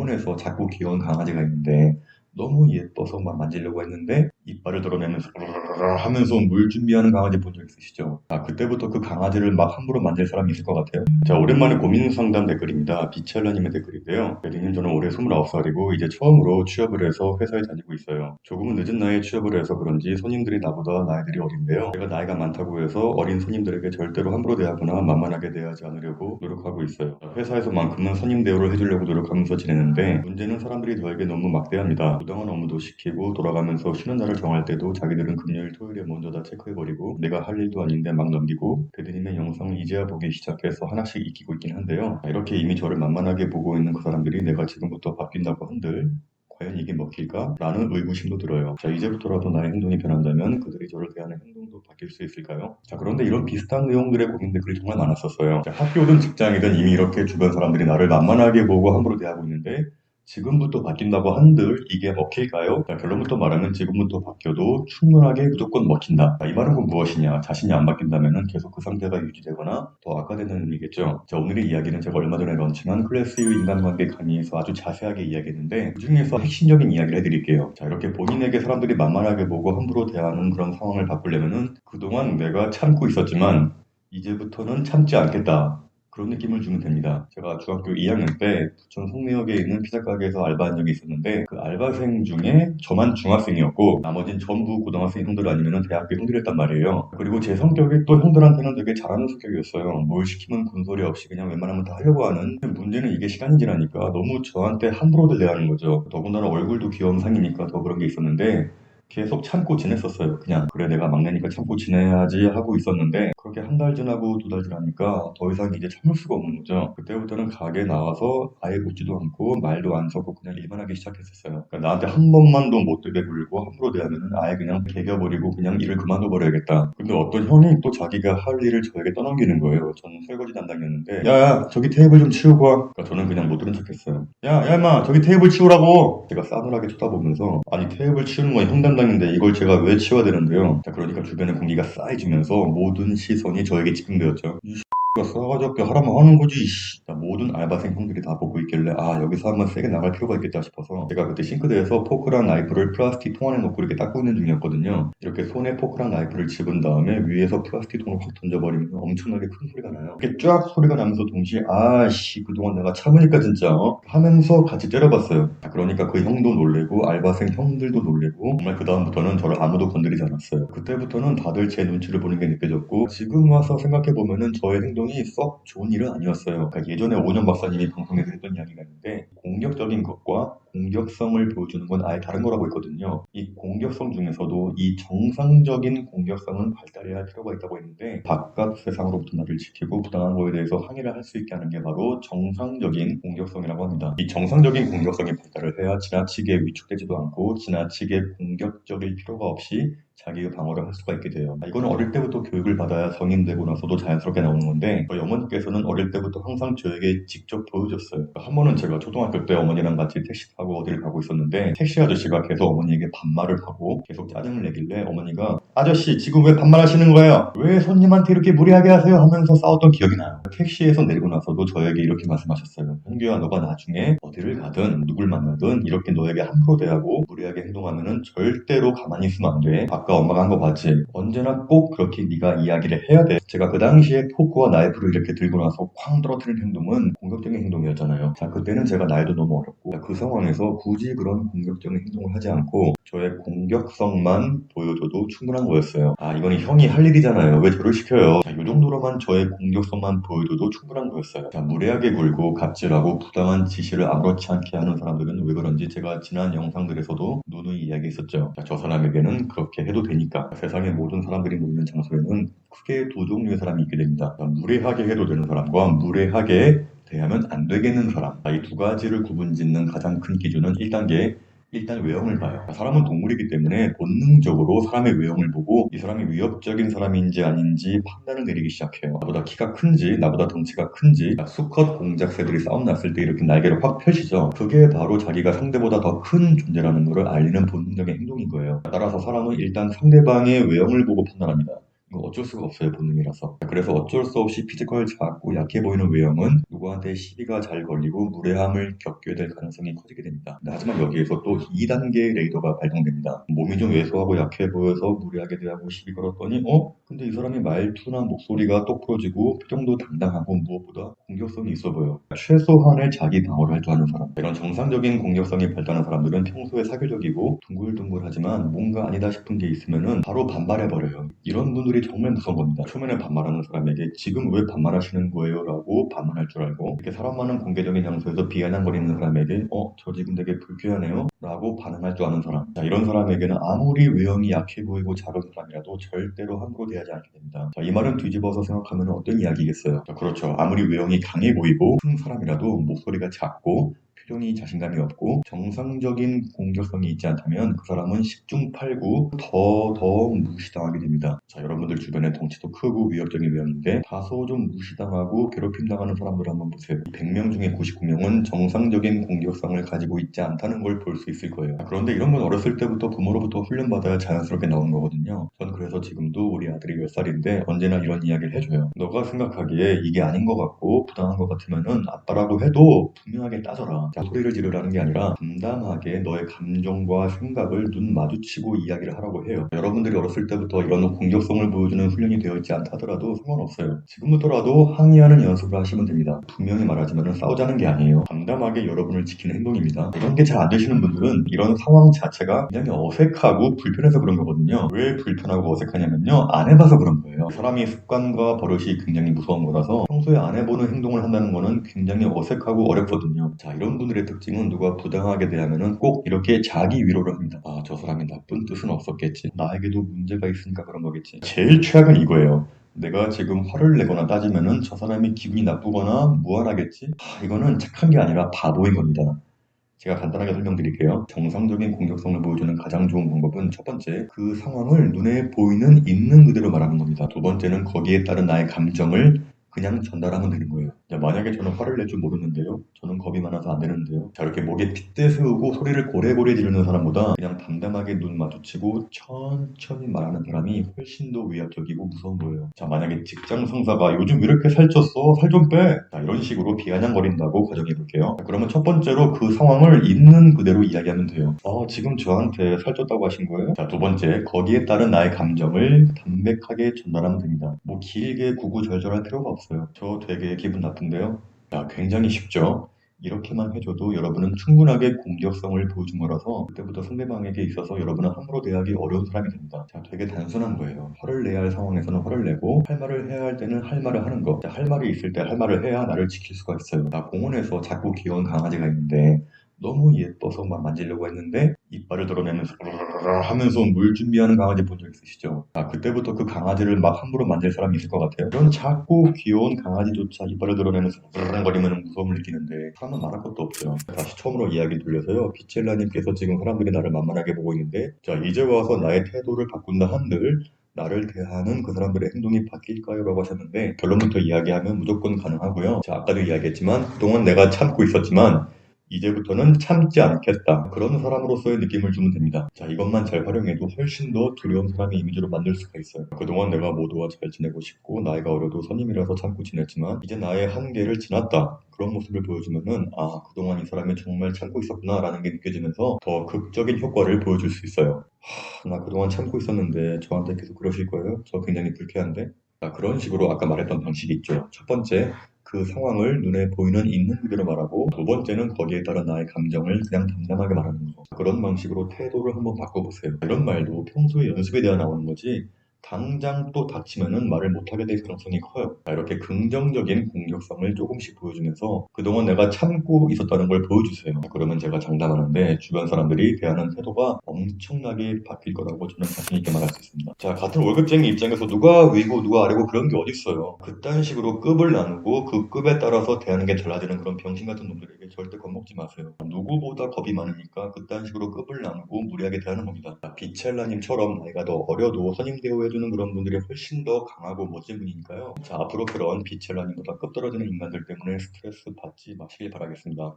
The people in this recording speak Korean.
공원에서 작고 귀여운 강아지가 있는데 너무 예뻐서 막 만지려고 했는데 이빨을 드러내면서 으르르르 하면서 물 준비하는 강아지 본 적 있으시죠? 그때부터 그 강아지를 막 함부로 만질 사람이 있을 것 같아요. 자, 오랜만에 고민 상담 댓글입니다. 비첼라님의 댓글인데요. 대리님, 저는 올해 29살이고 이제 처음으로 취업을 해서 회사에 다니고 있어요. 조금은 늦은 나이에 취업을 해서 그런지 손님들이 나보다 나이들이 어린데요. 제가 나이가 많다고 해서 어린 손님들에게 절대로 함부로 대하거나 만만하게 대하지 않으려고 노력하고 있어요. 회사에서만큼은 손님 대우를 해주려고 노력하면서 지내는데 문제는 사람들이 저에게 너무 막대합니다. 부당한 업무도 시키고 돌아가면서 쉬는 날을 정할 때도 자기들은 금요일 토요일에 먼저 다 체크해버리고 내가 할 일도 아닌데 막 넘기고 대리님의 영상을 이제야 보기 시작해서 하나씩 익히고 있긴 한데요. 이렇게 이미 저를 만만하게 보고 있는 그 사람들이 내가 지금부터 바뀐다고 한들 과연 이게 먹힐까? 라는 의구심도 들어요. 자, 이제부터라도 나의 행동이 변한다면 그들이 저를 대하는 행동도 바뀔 수 있을까요? 자, 그런데 이런 비슷한 내용들의 고민 댓글이 정말 많았었어요. 자, 학교든 직장이든 이미 이렇게 주변 사람들이 나를 만만하게 보고 함부로 대하고 있는데 지금부터 바뀐다고 한들 이게 먹힐까요? 자, 결론부터 말하면 지금부터 바뀌어도 충분하게 무조건 먹힌다. 자, 이 말은 곧 무엇이냐? 자신이 안 바뀐다면 계속 그 상태가 유지되거나 더 악화되는 의미겠죠. 자, 오늘의 이야기는 제가 얼마 전에 런칭한 클래스유 인간관계 강의에서 아주 자세하게 이야기했는데 그 중에서 핵심적인 이야기를 해드릴게요. 자, 이렇게 본인에게 사람들이 만만하게 보고 함부로 대하는 그런 상황을 바꾸려면은 그동안 내가 참고 있었지만 이제부터는 참지 않겠다. 그런 느낌을 주면 됩니다. 제가 중학교 2학년 때 부천 송내역에 있는 피자 가게에서 알바한 적이 있었는데 그 알바생 중에 저만 중학생이었고 나머진 전부 고등학생 형들 아니면 대학교 형들이었단 말이에요. 그리고 제 성격이 또 형들한테는 되게 잘하는 성격이었어요. 뭘 시키면 군소리 없이 그냥 웬만하면 다 하려고 하는. 문제는 이게 시간이 지나니까 너무 저한테 함부로들 대하는 거죠. 더군다나 얼굴도 귀여운 상이니까 더 그런 게 있었는데 계속 참고 지냈었어요. 그냥 그래 내가 막내니까 참고 지내야지 하고 있었는데 그렇게 한 달 지나고 두 달 지나니까 더 이상 이제 참을 수가 없는 거죠. 그때부터는 가게 나와서 아예 웃지도 않고 말도 안 섞고 그냥 일만 하기 시작했었어요. 그러니까 나한테 한 번만도 못 되게 굴고 함부로 대하면은 아예 그냥 개겨버리고 그냥 일을 그만둬 버려야겠다. 근데 어떤 형이 또 자기가 할 일을 저에게 떠넘기는 거예요. 저는 설거지 담당이었는데 야야 저기 테이블 좀 치우고 와. 그러니까 저는 그냥 못 들은 척했어요. 야야 임마 저기 테이블 치우라고. 제가 싸늘하게 쳐다보면서 아니 테이블 치우는 건 형 담당인데 이걸 제가 왜 치워야 되는데요. 자, 그러니까 주변의 공기가 싸해지면서 모든 시선이 저에게 집중되었죠. 가 싸가지 없게 하라면 하는 거지. 자, 모든 알바생 형들이 다 보고 있길래 여기서 한번 세게 나갈 필요가 있겠다 싶어서 제가 그때 싱크대에서 포크랑 나이프를 플라스틱 통 안에 넣고 이렇게 닦고 있는 중이었거든요. 이렇게 손에 포크랑 나이프를 집은 다음에 위에서 플라스틱 통을 확 던져버리면 엄청나게 큰 소리가 나요. 이렇게 쫙 소리가 나면서 동시에 아씨 그동안 내가 참으니까 진짜 하면서 같이 때려봤어요. 자, 그러니까 그 형도 놀래고 알바생 형들도 놀래고 정말 그 다음부터는 저를 아무도 건드리지 않았어요. 그때부터는 다들 제 눈치를 보는 게 느껴졌고 지금 와서 생각해보면은 저의 행동이 썩 좋은 일은 아니었어요. 그러니까 예전에 오년 박사님이 방송에서 했던 이야기가 있는데 공격적인 것과 공격성을 보여주는 건 아예 다른 거라고 했거든요. 이 공격성 중에서도 이 정상적인 공격성은 발달해야 할 필요가 있다고 했는데 바깥 세상으로부터 나를 지키고 부당한 거에 대해서 항의를 할 수 있게 하는 게 바로 정상적인 공격성이라고 합니다. 이 정상적인 공격성이 발달을 해야 지나치게 위축되지도 않고 지나치게 공격적일 필요가 없이 자기의 방어를 할 수가 있게 돼요. 이거는 어릴 때부터 교육을 받아야 성인 되고 나서도 자연스럽게 나오는 건데 저희 어머니께서는 어릴 때부터 항상 저에게 직접 보여줬어요. 한 번은 제가 초등학교 때 어머니랑 같이 택시 타고 어디를 가고 있었는데 택시 아저씨가 계속 어머니에게 반말을 하고 계속 짜증을 내길래 어머니가 아저씨 지금 왜 반말하시는 거예요? 왜 손님한테 이렇게 무례하게 하세요? 하면서 싸웠던 기억이 나요. 택시에서 내리고 나서도 저에게 이렇게 말씀하셨어요. 현규야 너가 나중에 어디를 가든 누굴 만나든 이렇게 너에게 함부로 대하고 무례하게 행동하면은 절대로 가만히 있으면 안 돼. 아까 엄마가 한 거 봤지? 언제나 꼭 그렇게 네가 이야기를 해야 돼. 제가 그 당시에 포크와 나이프를 이렇게 들고 나서 쾅 떨어뜨리는 행동은 공격적인 행동이었잖아요. 자, 그때는 제가 나이도 너무 어렸고 그 상황에서 굳이 그런 공격적인 행동을 하지 않고 저의 공격성만 보여줘도 충분한 거였어요. 이거는 형이 할 일이잖아요. 왜 저를 시켜요? 자, 이 정도로만 저의 공격성만 보여줘도 충분한 거였어요. 자, 무례하게 굴고 갑질하고 부당한 지시를 아무렇지 않게 하는 사람들은 왜 그런지 제가 지난 영상들에서도 누누이 이야기했었죠. 자, 저 사람에게는 그렇게 해도 되니까 세상의 모든 사람들이 모이는 장소에는 크게 두 종류의 사람이 있게 됩니다. 자, 무례하게 해도 되는 사람과 무례하게 대하면 안 되겠는 사람. 이 두 가지를 구분짓는 가장 큰 기준은 1단계 일단 외형을 봐요. 사람은 동물이기 때문에 본능적으로 사람의 외형을 보고 이 사람이 위협적인 사람인지 아닌지 판단을 내리기 시작해요. 나보다 키가 큰지 나보다 덩치가 큰지 수컷 공작새들이 싸움 났을 때 이렇게 날개를 확 펴시죠. 그게 바로 자기가 상대보다 더 큰 존재라는 것을 알리는 본능적인 행동인 거예요. 따라서 사람은 일단 상대방의 외형을 보고 판단합니다. 이거 어쩔 수가 없어요, 본능이라서. 그래서 어쩔 수 없이 피지컬 작고 약해 보이는 외형은 누구한테 시비가 잘 걸리고 무례함을 겪게 될 가능성이 커지게 됩니다. 하지만 여기에서 또 2단계의 레이더가 발동됩니다. 몸이 좀 왜소하고 약해 보여서 무례하게 대하고 시비 걸었더니 근데 이 사람이 말투나 목소리가 똑부러지고 표정도 당당하고 무엇보다 공격성이 있어 보여. 최소한의 자기 방어를 할 줄 아는 사람. 이런 정상적인 공격성이 발달한 사람들은 평소에 사교적이고 둥글둥글하지만 뭔가 아니다 싶은 게 있으면은 바로 반발해버려요. 이런 분들이 정말 무서운 겁니다. 초면에 반말하는 사람에게 지금 왜 반말하시는 거예요? 라고 반문할 줄 알고, 이렇게 사람 많은 공개적인 장소에서 비아냥거리는 사람에게 저 지금 되게 불쾌하네요? 라고 반응할 줄 아는 사람. 자, 이런 사람에게는 아무리 외형이 약해 보이고 작은 사람이라도 절대로 함부로 대하지 않게 됩니다. 자, 이 말은 뒤집어서 생각하면 어떤 이야기겠어요? 자, 그렇죠. 아무리 외형이 강해 보이고 큰 사람이라도 목소리가 작고 표정이 자신감이 없고 정상적인 공격성이 있지 않다면 그 사람은 10중 8구 더 무시당하게 됩니다. 자, 여러분들 주변에 덩치도 크고 위협적인 외형인데 다소 좀 무시당하고 괴롭힘당하는 사람들 한번 보세요. 100명 중에 99명은 정상적인 공격성을 가지고 있지 않다는 걸 볼 수 있을 거예요. 자, 그런데 이런 건 어렸을 때부터 부모로부터 훈련받아야 자연스럽게 나오는 거거든요. 전 그래서 지금도 우리 아들이 10살인데 언제나 이런 이야기를 해줘요. 너가 생각하기에 이게 아닌 것 같고 부당한 것 같으면은 아빠라고 해도 분명하게 따져라. 자, 소리를 지르라는 게 아니라 담담하게 너의 감정과 생각을 눈 마주치고 이야기를 하라고 해요. 여러분들이 어렸을 때부터 이런 공격성을 보여주는 훈련이 되어 있지 않다 하더라도 상관없어요. 지금부터라도 항의하는 연습을 하시면 됩니다. 분명히 말하지만 싸우자는 게 아니에요. 담담하게 여러분을 지키는 행동입니다. 이런 게 잘 안 되시는 분들은 이런 상황 자체가 굉장히 어색하고 불편해서 그런 거거든요. 왜 불편하고 어색하냐면요, 안 해봐서 그런 거예요. 사람이 습관과 버릇이 굉장히 무서운 거라서 평소에 안 해보는 행동을 한다는 거는 굉장히 어색하고 어렵거든요. 자, 이런 분들의 특징은 누가 부당하게 대하면은 꼭 이렇게 자기 위로를 합니다. 아, 저 사람이 나쁜 뜻은 없었겠지. 나에게도 문제가 있으니까 그런 거겠지. 제일 최악은 이거예요. 내가 지금 화를 내거나 따지면은 저 사람이 기분이 나쁘거나 무안하겠지? 이거는 착한 게 아니라 바보인 겁니다. 제가 간단하게 설명드릴게요. 정상적인 공격성을 보여주는 가장 좋은 방법은 첫 번째, 그 상황을 눈에 보이는 있는 그대로 말하는 겁니다. 두 번째는 거기에 따른 나의 감정을 그냥 전달하면 되는 거예요. 자, 만약에 저는 화를 낼 줄 모르는데요. 저는 겁이 많아서 안 되는데요. 자, 이렇게 목에 핏대 세우고 소리를 고래고래 지르는 사람보다 그냥 담담하게 눈 마주치고 천천히 말하는 사람이 훨씬 더 위압적이고 무서운 거예요. 자, 만약에 직장 상사가 요즘 왜 이렇게 살쪘어? 살 좀 빼! 자, 이런 식으로 비아냥거린다고 가정해 볼게요. 자, 그러면 첫 번째로 그 상황을 있는 그대로 이야기하면 돼요. 지금 저한테 살쪘다고 하신 거예요? 자, 두 번째, 거기에 따른 나의 감정을 담백하게 전달하면 됩니다. 뭐 길게 구구절절할 필요가 없어요. 저 되게 기분 나쁜데요? 자, 굉장히 쉽죠? 이렇게만 해줘도 여러분은 충분하게 공격성을 보여준 거라서 그때부터 상대방에게 있어서 여러분은 함부로 대하기 어려운 사람이 됩니다. 자, 되게 단순한 거예요. 화를 내야 할 상황에서는 화를 내고 할 말을 해야 할 때는 할 말을 하는 거. 자, 할 말이 있을 때 할 말을 해야 나를 지킬 수가 있어요. 나 공원에서 작고 귀여운 강아지가 있는데 너무 예뻐서 막 만지려고 했는데 이빨을 드러내면서 하면서 물 준비하는 강아지 본 적 있으시죠? 그때부터 그 강아지를 막 함부로 만질 사람이 있을 것 같아요. 이런 작고 귀여운 강아지조차 이빨을 드러내면서 거리면 무서움을 느끼는데 사람은 말할 것도 없어요. 다시 처음으로 이야기 돌려서요. 비첼라님께서 지금 사람들이 나를 만만하게 보고 있는데 자, 이제 와서 나의 태도를 바꾼다 한들 나를 대하는 그 사람들의 행동이 바뀔까요? 라고 하셨는데 결론부터 이야기하면 무조건 가능하고요. 자, 아까도 이야기했지만 그동안 내가 참고 있었지만 이제부터는 참지 않겠다. 그런 사람으로서의 느낌을 주면 됩니다. 자, 이것만 잘 활용해도 훨씬 더 두려운 사람의 이미지로 만들 수가 있어요. 그동안 내가 모두와 잘 지내고 싶고 나이가 어려도 선임이라서 참고 지냈지만 이제 나의 한계를 지났다. 그런 모습을 보여주면은 그동안 이 사람이 정말 참고 있었구나 라는 게 느껴지면서 더 극적인 효과를 보여줄 수 있어요. 나 그동안 참고 있었는데 저한테 계속 그러실 거예요? 저 굉장히 불쾌한데? 자, 그런 식으로 아까 말했던 방식이 있죠. 첫 번째, 그 상황을 눈에 보이는 있는 그대로 말하고 두 번째는 거기에 따른 나의 감정을 그냥 담담하게 말하는 거. 그런 방식으로 태도를 한번 바꿔보세요. 이런 말도 평소에 연습에 대해 나오는 거지 당장 또 다치면은 말을 못하게 될 가능성이 커요. 자, 이렇게 긍정적인 공격성을 조금씩 보여주면서 그동안 내가 참고 있었다는 걸 보여주세요. 그러면 제가 장담하는데 주변 사람들이 대하는 태도가 엄청나게 바뀔 거라고 저는 자신 있게 말할 수 있습니다. 자, 같은 월급쟁이 입장에서 누가 위고 누가 아래고 그런 게 어딨어요. 그딴 식으로 급을 나누고 그 급에 따라서 대하는 게 달라지는 그런 병신 같은 놈들에게 절대 겁먹지 마세요. 누구보다 겁이 많으니까 그딴 식으로 급을 나누고 무리하게 대하는 겁니다. 비첼라님처럼 나이가 더 어려도 선임 대우해주는 그런 분들이 훨씬 더 강하고 멋진 분이니까요. 자, 앞으로 그런 비첼라님보다 급 떨어지는 인간들 때문에 스트레스 받지 마시길 바라겠습니다.